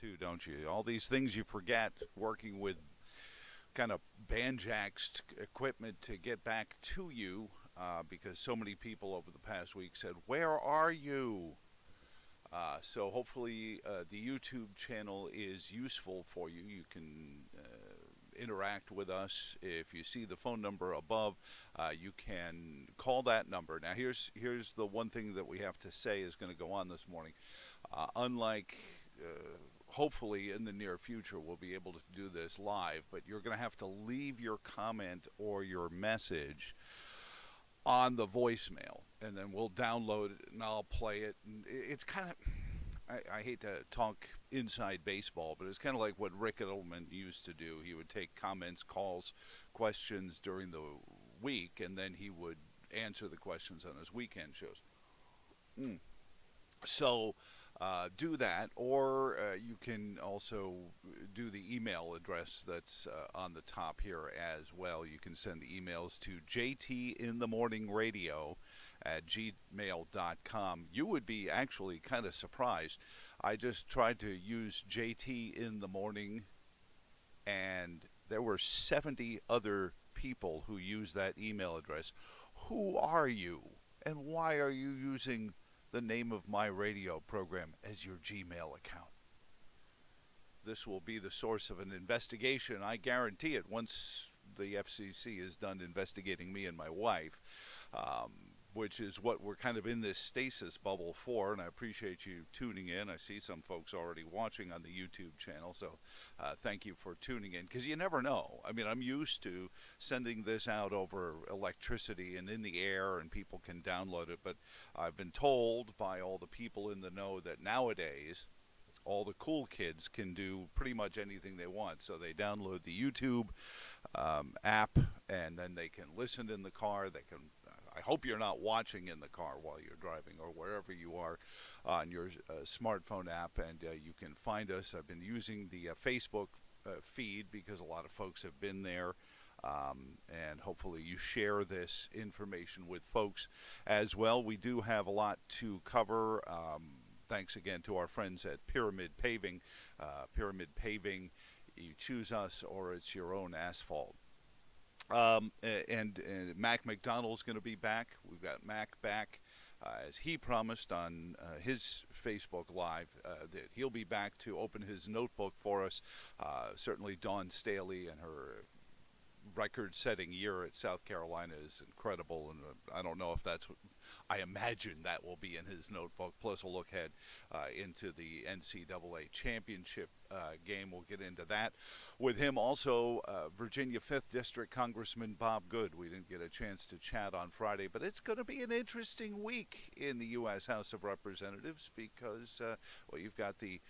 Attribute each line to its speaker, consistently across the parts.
Speaker 1: too, don't you? All these things you forget working with kind of banjaxed equipment to get back to you because so many people over the past week said, "Where are you?" So hopefully the YouTube channel is useful for you. You can interact with us. If you see the phone number above, you can call that number. Now, here's the one thing that we have to say is going to go on this morning. Unlike hopefully in the near future we'll be able to do this live, but you're going to have to leave your comment or your message on the voicemail, and then we'll download it and I'll play it. And it's kind of, I hate to talk inside baseball, but it's kind of like what Rick Edelman used to do. He would take comments, calls, questions during the week, and then he would answer the questions on his weekend shows. So do that, or you can also do the email address that's on the top here as well. You can send the emails to jtinthemorningradio@gmail.com. You would be actually kind of surprised. I just tried to use JT in the morning, and there were 70 other people who used that email address. Who are you, and why are you using the name of my radio program as your Gmail account? This will be the source of an investigation. I guarantee it once the FCC is done investigating me and my wife, which is what we're kind of in this stasis bubble for. And I appreciate you tuning in. I see some folks already watching on the YouTube channel, so thank you for tuning in, because you never know. I mean, I'm used to sending this out over electricity and in the air, and people can download it, but I've been told by all the people in the know that nowadays all the cool kids can do pretty much anything they want. So they download the YouTube app, and then they can listen in the car. They can. I hope you're not watching in the car while you're driving or wherever you are on your smartphone app, and you can find us. I've been using the Facebook feed because a lot of folks have been there, and hopefully you share this information with folks as well. We do have a lot to cover. Thanks again to our friends at Pyramid Paving. Pyramid Paving, you choose us or it's your own asphalt. And Mac McDonald's going to be back. We've got Mac back, as he promised on his Facebook Live, that he'll be back to open his notebook for us. Certainly Dawn Staley and her record-setting year at South Carolina is incredible, and I don't know if that's what I imagine that will be in his notebook. Plus a look ahead into the NCAA championship game. We'll get into that with him. Also, Virginia 5th District Congressman Bob Good. We didn't get a chance to chat on Friday, but it's going to be an interesting week in the U.S. House of Representatives because, well, you've got the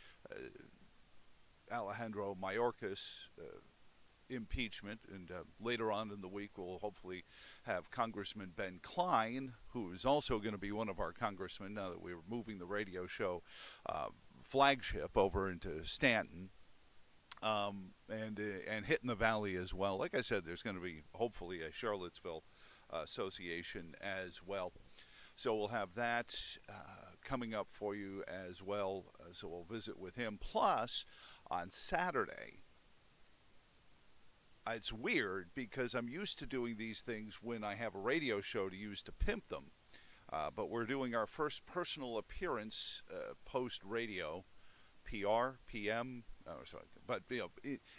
Speaker 1: Alejandro Mayorkas impeachment, and later on in the week we'll hopefully have Congressman Ben Cline, who is also going to be one of our congressmen now that we're moving the radio show flagship over into Stanton, and hitting the valley as well. Like I said, there's going to be hopefully a Charlottesville association as well. So we'll have that coming up for you as well. So we'll visit with him. Plus, on Saturday, it's weird because I'm used to doing these things when I have a radio show to use to pimp them. But we're doing our first personal appearance post-radio, PR, PM, sorry, but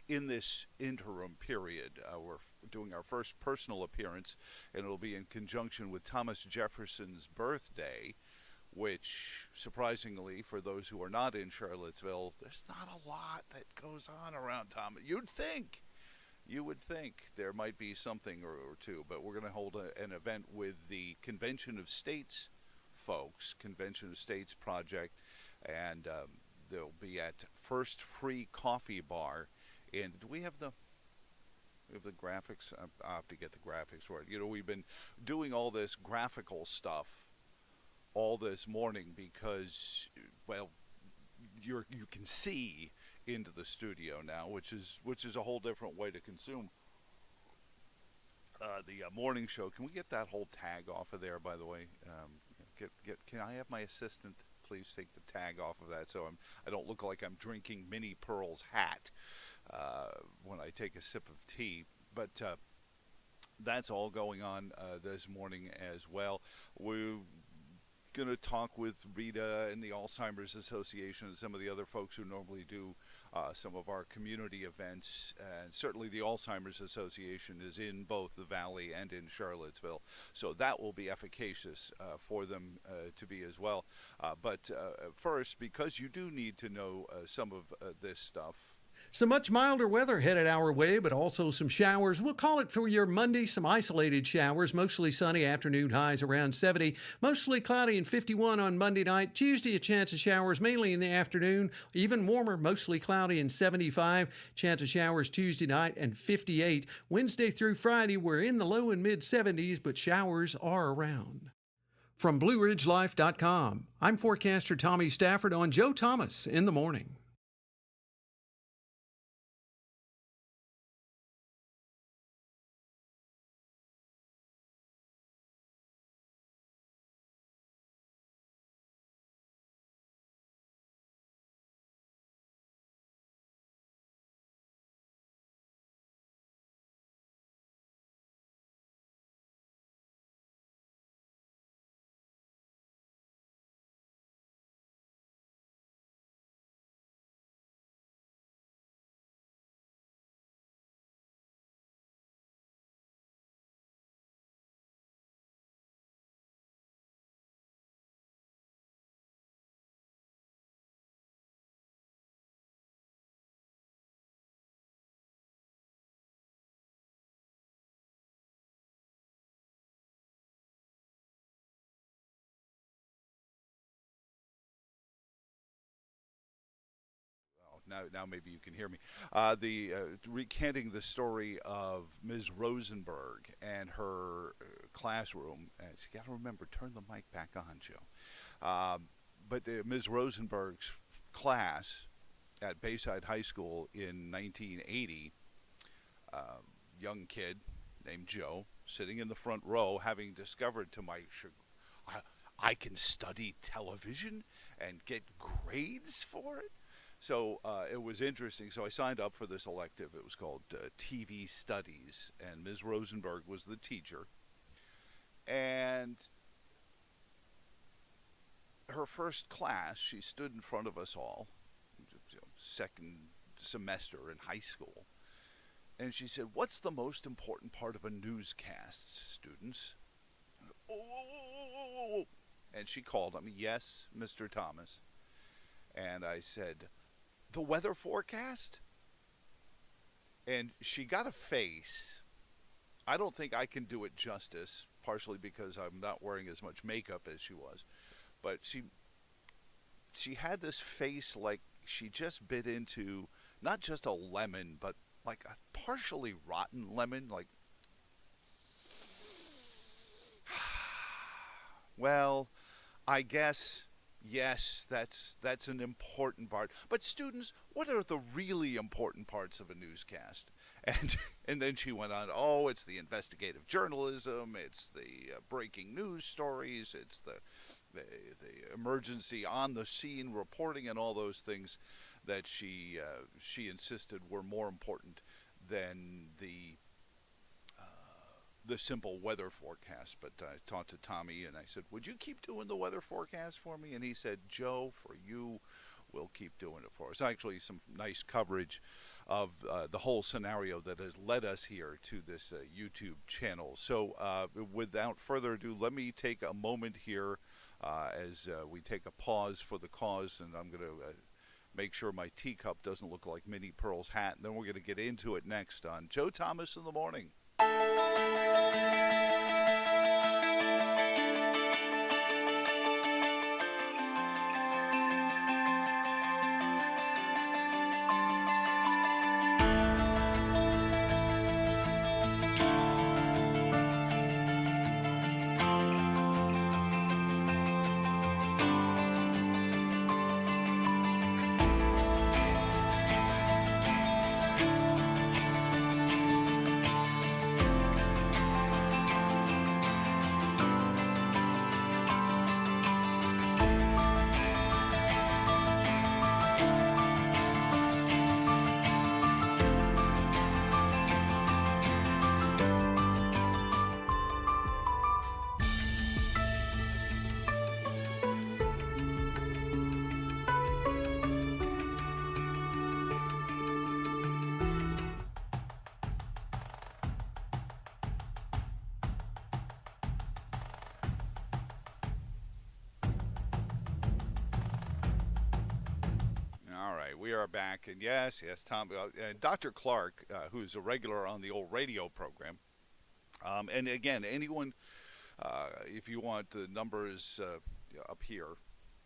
Speaker 1: in this interim period, we're doing our first personal appearance, and it'll be in conjunction with Thomas Jefferson's birthday, which, surprisingly, for those who are not in Charlottesville, there's not a lot that goes on around Thomas. You would think there might be something or two, but we're going to hold an event with the Convention of States folks, Convention of States Project, and they'll be at First Free Coffee Bar. And do we have the graphics? I'll have to get the graphics for it. You know, we've been doing all this graphical stuff all this morning because, well, you can see into the studio now, which is a whole different way to consume the morning show. Can we get that whole tag off of there, by the way? Can I have my assistant please take the tag off of that so I don't look like I'm drinking Minnie Pearl's hat when I take a sip of tea. But that's all going on this morning as well. We're going to talk with Rita and the Alzheimer's Association and some of the other folks who normally do some of our community events. And certainly the Alzheimer's Association is in both the Valley and in Charlottesville. So that will be efficacious for them to be as well. But first, because you do need to know some of this stuff,
Speaker 2: some much milder weather headed our way, but also some showers. We'll call it for your Monday, some isolated showers, mostly sunny, afternoon highs around 70, mostly cloudy and 51 on Monday night. Tuesday, a chance of showers mainly in the afternoon, even warmer, mostly cloudy and 75. Chance of showers Tuesday night and 58. Wednesday through Friday, we're in the low and mid 70s, but showers are around. From BlueRidgeLife.com, I'm forecaster Tommy Stafford on Joe Thomas in the Morning.
Speaker 1: Now maybe you can hear me. Recanting the story of Ms. Rosenberg and her classroom. And you got to remember, turn the mic back on, Joe. But Ms. Rosenberg's class at Bayside High School in 1980, young kid named Joe, sitting in the front row, having discovered to my chagrin, I can study television and get grades for it. So it was interesting. So I signed up for this elective. It was called TV Studies, and Ms. Rosenberg was the teacher. And her first class, she stood in front of us all, second semester in high school, and she said, "What's the most important part of a newscast, students?" Oh. And she called on me, "Yes, Mr. Thomas." And I said, "The weather forecast?" And she got a face. I don't think I can do it justice, partially because I'm not wearing as much makeup as she was. But she had this face like she just bit into not just a lemon, but like a partially rotten lemon. Like, well, I guess, yes, that's an important part. But students, what are the really important parts of a newscast? And then she went on, oh, it's the investigative journalism, it's the breaking news stories, it's the emergency on the scene reporting, and all those things that she insisted were more important than the simple weather forecast. But I talked to Tommy and I said, would you keep doing the weather forecast for me? And he said, Joe, for you, we'll keep doing it for us. Actually, some nice coverage of the whole scenario that has led us here to this YouTube channel. So without further ado, let me take a moment here as we take a pause for the cause, and I'm going to make sure my teacup doesn't look like Minnie Pearl's hat, and then we're going to get into it next on Joe Thomas in the Morning. we are back, and yes, Tom, and Dr. Clark, who's a regular on the old radio program, and again, anyone, if you want the numbers up here,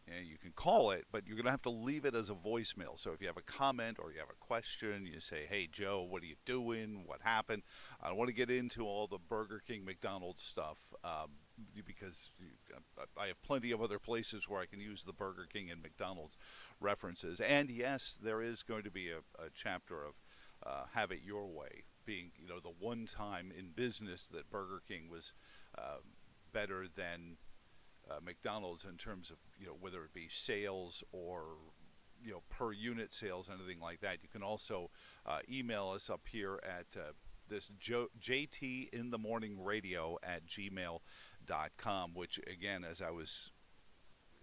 Speaker 1: and you can call it, but you're going to have to leave it as a voicemail. So if you have a comment or you have a question, you say, hey, Joe, what are you doing? What happened? I don't want to get into all the Burger King, McDonald's stuff because I have plenty of other places where I can use the Burger King and McDonald's references. And yes, there is going to be a chapter of Have It Your Way, being, the one time in business that Burger King was better than McDonald's in terms of, whether it be sales or, per unit sales, anything like that. You can also email us up here at this JTinthemorningradio@gmail.com, which, again, as I was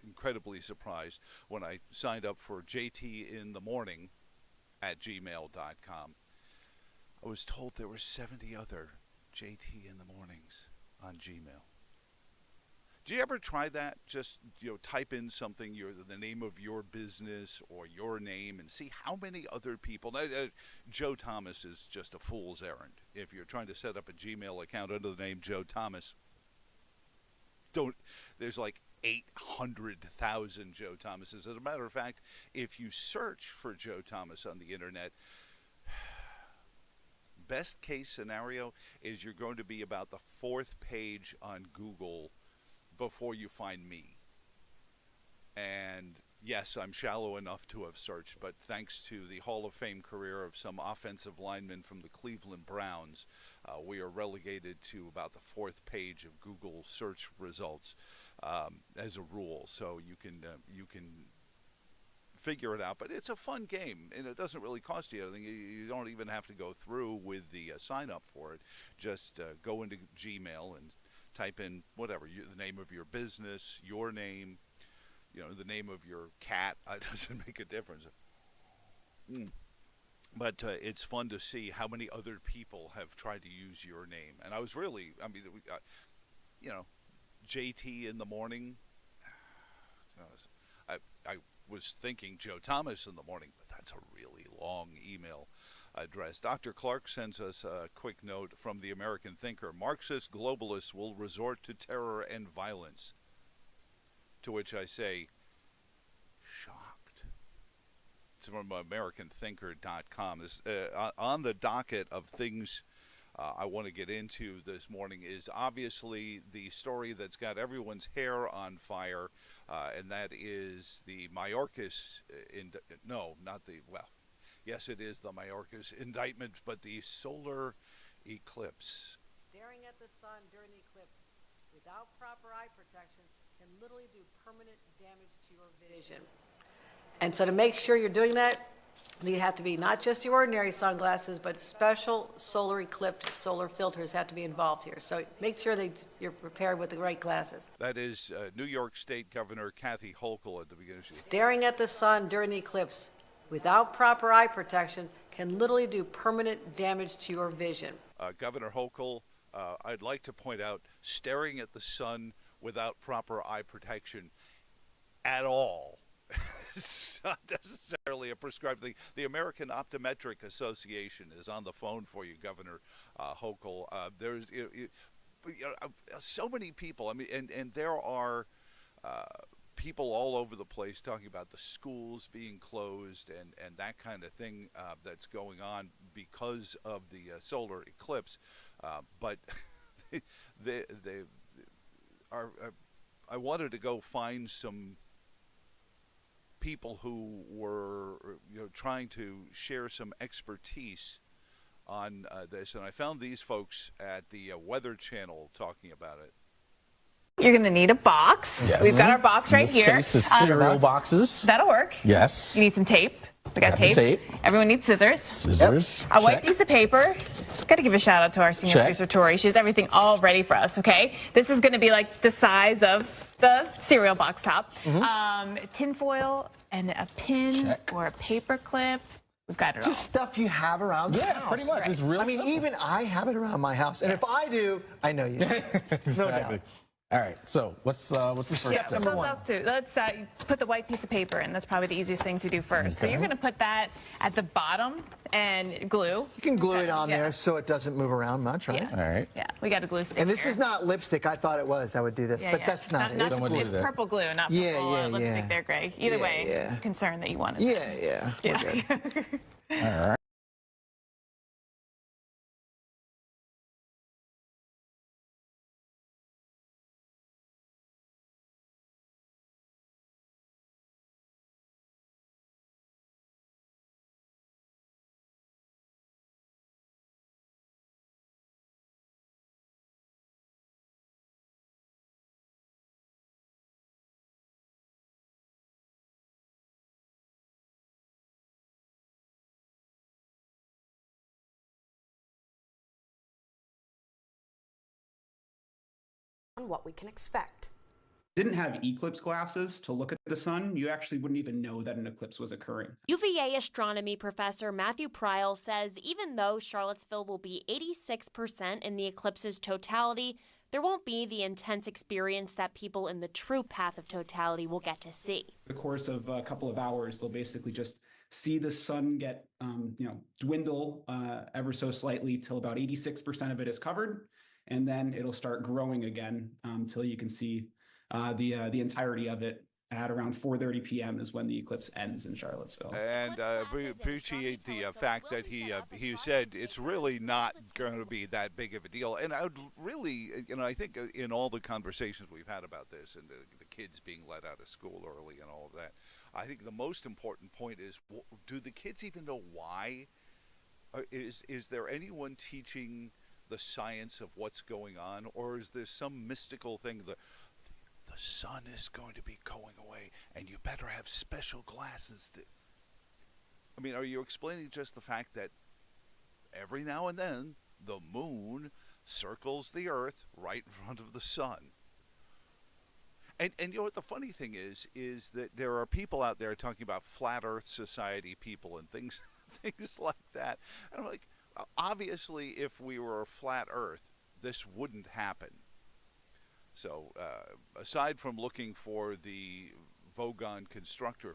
Speaker 1: incredibly surprised when I signed up for JTinthemorning@gmail.com, I was told there were 70 other JT in the mornings on Gmail. Do you ever try that? Just, type in something, the name of your business or your name, and see how many other people. Joe Thomas is just a fool's errand. If you're trying to set up a Gmail account under the name Joe Thomas, there's like 800,000 Joe Thomases. As a matter of fact, if you search for Joe Thomas on the internet, best case scenario is you're going to be about the 4th page on Google before you find me. And yes, I'm shallow enough to have searched, but thanks to the Hall of Fame career of some offensive linemen from the Cleveland Browns, we are relegated to about the 4th page of Google search results as a rule. So you can figure it out, but it's a fun game, and it doesn't really cost you anything. You don't even have to go through with the sign up for it. Just go into Gmail and type in whatever, the name of your business, your name, the name of your cat. It doesn't make a difference. But it's fun to see how many other people have tried to use your name. And I was really, JT in the morning. I was thinking Joe Thomas in the morning, but that's a really long email address. Dr. Clark sends us a quick note from the American Thinker. Marxist globalists will resort to terror and violence. To which I say, shocked. It's from AmericanThinker.com. On the docket of things I want to get into this morning is obviously the story that's got everyone's hair on fire, and that is the Mayorkas, yes, it is the Mayorkas indictment, but the solar eclipse.
Speaker 3: Staring at the sun during the eclipse without proper eye protection can literally do permanent damage to your vision. And so to make sure you're doing that, you have to be not just your ordinary sunglasses, but special solar eclipse solar filters have to be involved here. So make sure that you're prepared with the right glasses.
Speaker 1: That is New York State Governor Kathy Hochul at the beginning.
Speaker 3: Staring at the sun during the eclipse without proper eye protection can literally do permanent damage to your vision.
Speaker 1: Governor Hochul, I'd like to point out, staring at the sun without proper eye protection at all. It's not necessarily a prescribed thing. The American Optometric Association is on the phone for you, Governor Hochul. There's so many people. I mean, and there are people all over the place talking about the schools being closed and that kind of thing that's going on because of the solar eclipse. But I wanted to go find some people who were trying to share some expertise on this, and I found these folks at the Weather Channel talking about it.
Speaker 4: You're going to need a box.
Speaker 5: Yes.
Speaker 4: We've got our box right here.
Speaker 5: In this case, it's cereal boxes.
Speaker 4: That'll work.
Speaker 5: Yes.
Speaker 4: You need some tape. We got
Speaker 5: the tape.
Speaker 4: Everyone needs scissors.
Speaker 5: Scissors.
Speaker 4: A white
Speaker 5: Check.
Speaker 4: piece of paper. Got to give a shout out to our senior producer, Tori. She has everything all ready for us, okay? This is going to be like the size of the cereal box top. Tin foil and a pin or a paper clip. We've got it all.
Speaker 6: Just stuff you have around the house.
Speaker 5: Pretty much. It's real simple.
Speaker 6: Even I have it around my house. And if I do, I know you.
Speaker 5: Exactly. All right. So what's the first
Speaker 6: Step
Speaker 5: step?
Speaker 6: number
Speaker 4: So
Speaker 6: one.
Speaker 4: let's put the white piece of paper in. That's probably the easiest thing to do first. So
Speaker 5: Okay.
Speaker 4: you're going to put that at the bottom and glue.
Speaker 6: You can glue it on
Speaker 4: Yeah.
Speaker 6: there so it doesn't move around much, right?
Speaker 4: Yeah.
Speaker 5: All right.
Speaker 4: Yeah, we got a glue stick
Speaker 6: And this
Speaker 4: here.
Speaker 6: is not lipstick. I thought it was. I would do this,
Speaker 4: Yeah,
Speaker 6: but
Speaker 4: yeah.
Speaker 6: that's not it.
Speaker 4: Not
Speaker 6: It's
Speaker 5: Then what do you
Speaker 6: glue.
Speaker 4: it's
Speaker 5: do?
Speaker 4: purple glue, not purple
Speaker 6: Yeah,
Speaker 4: lipstick
Speaker 6: yeah.
Speaker 4: there, Greg. Either
Speaker 6: Yeah,
Speaker 4: way,
Speaker 6: yeah.
Speaker 4: concerned that you wanted.
Speaker 6: Yeah. We're good.
Speaker 5: All right.
Speaker 7: on what we can expect.
Speaker 8: Didn't have eclipse glasses to look at the sun, you actually wouldn't even know that an eclipse was occurring.
Speaker 9: UVA astronomy professor Matthew Pryl says even though Charlottesville will be 86% in the eclipse's totality, there won't be the intense experience that people in the true path of totality will get to see.
Speaker 8: The course of a couple of hours, they'll basically just see the sun get, dwindle ever so slightly till about 86% of it is covered, and then it'll start growing again till you can see the entirety of it at around 4:30 p.m. is when the eclipse ends in Charlottesville.
Speaker 1: And we appreciate the fact that he said it's really not going to be that big of a deal. And I would really, I think in all the conversations we've had about this and the kids being let out of school early and all of that, I think the most important point is, do the kids even know why? Is there anyone teaching the science of what's going on, or is there some mystical thing that the sun is going to be going away and you better have special glasses to... I mean, are you explaining just the fact that every now and then the moon circles the earth right in front of the sun? And you know what the funny thing is that there are people out there talking about flat earth society people and things things like that. And I'm like, obviously if we were a flat earth, this wouldn't happen. So aside from looking for the Vogon constructor